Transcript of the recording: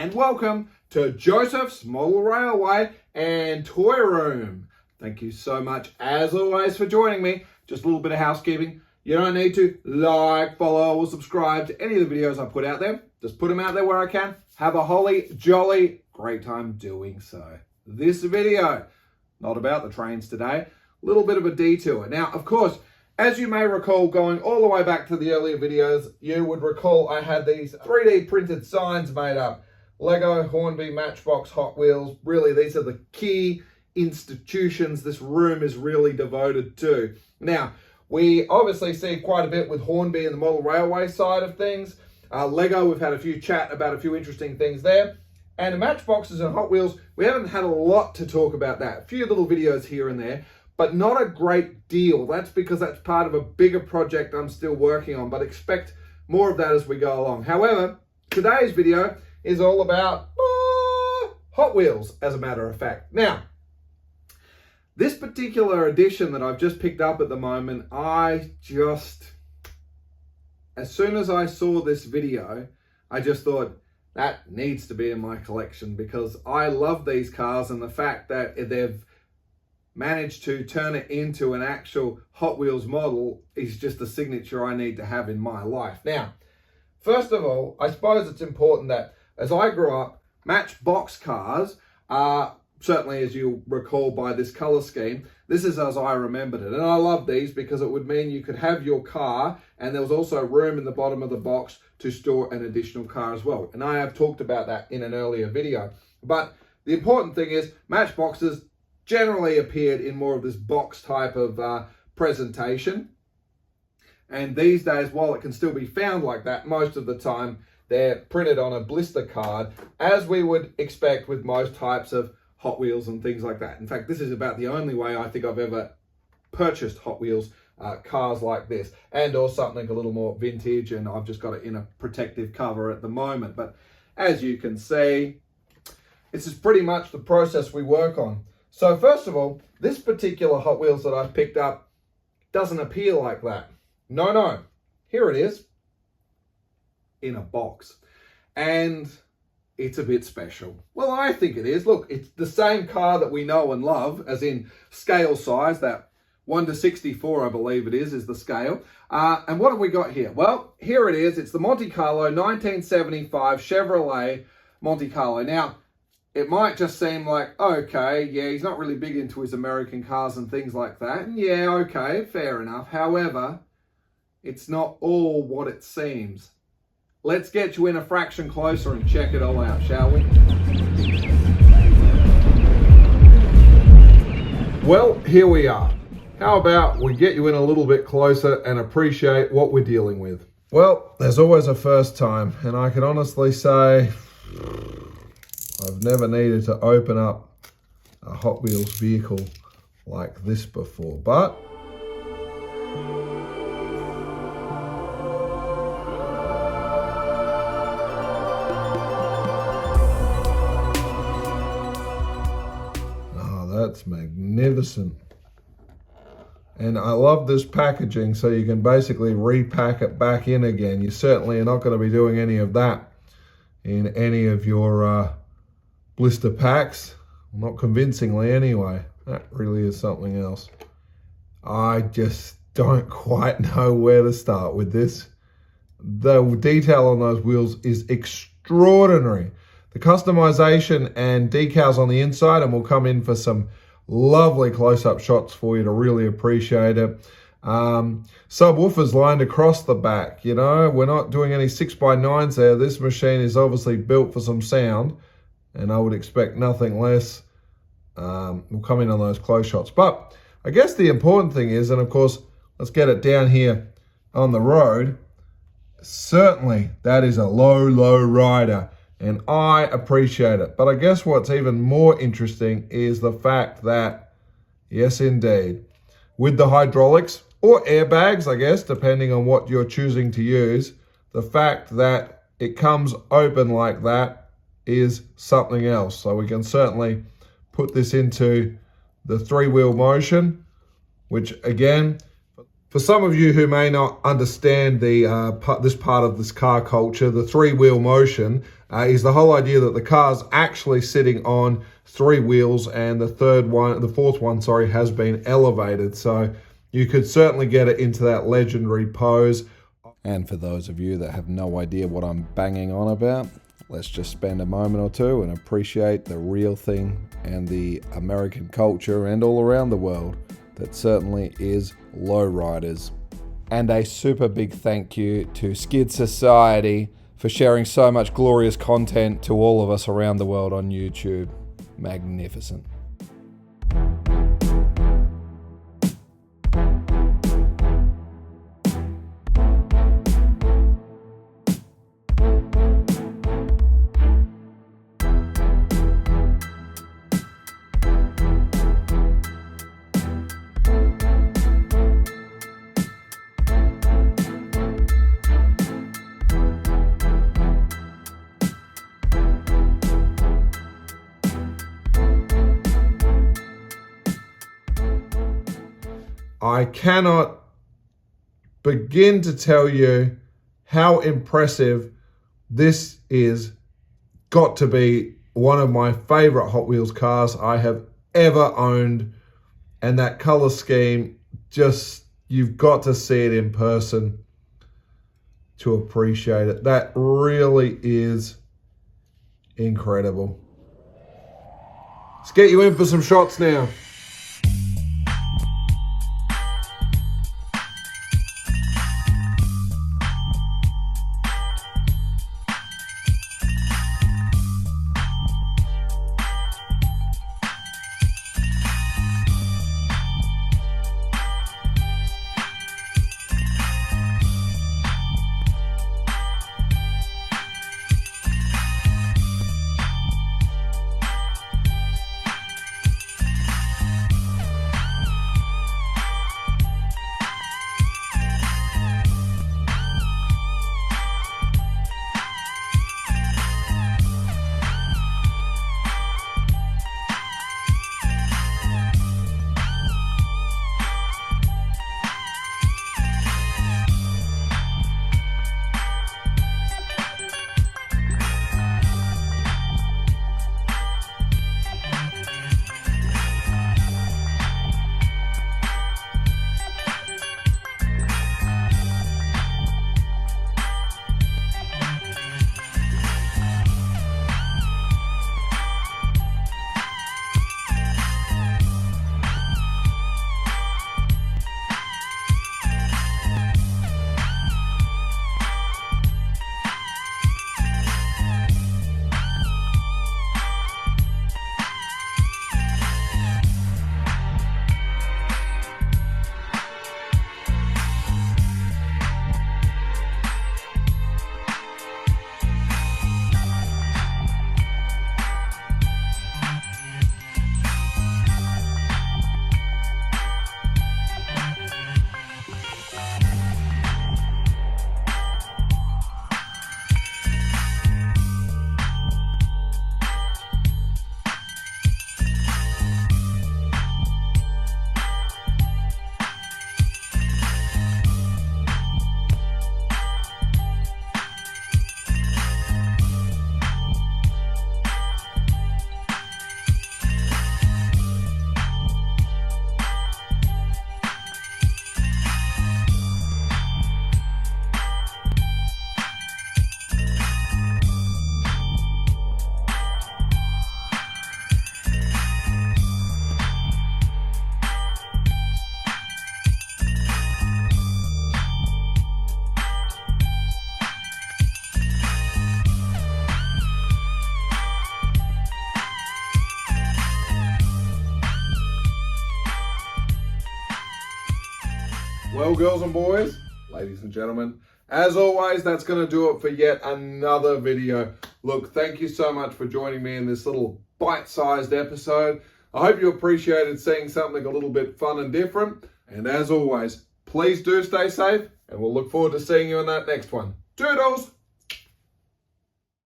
and welcome to Josef's Model Railway and Toy Room. Thank you so much, as always, for joining me. Just a little bit of housekeeping. You don't need to like, follow, or subscribe to any of the videos I put out there. Just put them out there where I can. Have a holly jolly great time doing so. This video, not about the trains today, a little bit of a detour. Now, of course, as you may recall, going all the way back to the earlier videos, you would recall I had these 3D printed signs made up. Lego, Hornby, Matchbox, Hot Wheels. Really, these are the key institutions this room is really devoted to. Now, we obviously see quite a bit with Hornby and the model railway side of things. Lego, we've had a few chat about a few interesting things there. And the Matchboxes and Hot Wheels, we haven't had a lot to talk about that. A few little videos here and there, but not a great deal. That's because that's part of a bigger project I'm still working on, but expect more of that as we go along. However, today's video is all about Hot Wheels, as a matter of fact. Now, this particular edition that I've just picked up at the moment, as soon as I saw this video, I just thought, that needs to be in my collection, because I love these cars, and the fact that they've managed to turn it into an actual Hot Wheels model is just a signature I need to have in my life. Now, first of all, I suppose it's important that as I grew up, Matchbox cars are, certainly as you recall by this color scheme, this is as I remembered it. And I love these because it would mean you could have your car and there was also room in the bottom of the box to store an additional car as well. And I have talked about that in an earlier video. But the important thing is Matchboxes generally appeared in more of this box type of presentation. And these days, while it can still be found like that, most of the time they're printed on a blister card, as we would expect with most types of Hot Wheels and things like that. In fact, this is about the only way I think I've ever purchased Hot Wheels cars like this, and or something a little more vintage, and I've just got it in a protective cover at the moment. But as you can see, this is pretty much the process we work on. So first of all, this particular Hot Wheels that I've picked up doesn't appear like that. No, here it is in a box, and it's a bit special. Well, I think it is. Look, it's the same car that we know and love, as in scale size, that 1:64, I believe it is the scale. And what have we got here? Well, here it is. It's the Monte Carlo 1975 Chevrolet Monte Carlo. Now, it might just seem like, okay, yeah, he's not really big into his American cars and things like that. And yeah, okay, fair enough. However, it's not all what it seems. Let's get you in a fraction closer and check it all out, shall we? Well, here we are. How about we get you in a little bit closer and appreciate what we're dealing with? Well, there's always a first time, and I can honestly say I've never needed to open up a Hot Wheels vehicle like this before, but that's magnificent. And I love this packaging, so you can basically repack it back in again. You certainly are not going to be doing any of that in any of your blister packs. Not convincingly anyway. That really is something else. I just don't quite know where to start with this. The detail on those wheels is extraordinary. The customization and decals on the inside, and we'll come in for some lovely close-up shots for you to really appreciate it. Sub Woofers lined across the back, you know. We're not doing any 6x9s there. This machine is obviously built for some sound, and I would expect nothing less. We'll come in on those close shots. But I guess the important thing is, and of course, let's get it down here on the road. Certainly, that is a Lowrider. And I appreciate it. But I guess what's even more interesting is the fact that, yes, indeed, with the hydraulics or airbags, I guess, depending on what you're choosing to use, the fact that it comes open like that is something else. So we can certainly put this into the three-wheel motion, which again, for some of you who may not understand the this part of this car culture, the three-wheel motion, is the whole idea that the car's actually sitting on 3 wheels, and the fourth one, has been elevated. So you could certainly get it into that legendary pose. And for those of you that have no idea what I'm banging on about, let's just spend a moment or two and appreciate the real thing and the American culture and all around the world that certainly is lowriders. And a super big thank you to Skid Society for sharing so much glorious content to all of us around the world on YouTube. Magnificent. I cannot begin to tell you how impressive this is. Got to be one of my favorite Hot Wheels cars I have ever owned. And that color scheme, just, you've got to see it in person to appreciate it. That really is incredible. Let's get you in for some shots now. Well, girls and boys, ladies and gentlemen, as always, that's going to do it for yet another video. Look, thank you so much for joining me in this little bite-sized episode. I hope you appreciated seeing something a little bit fun and different. And as always, please do stay safe, and we'll look forward to seeing you in that next one. Toodles!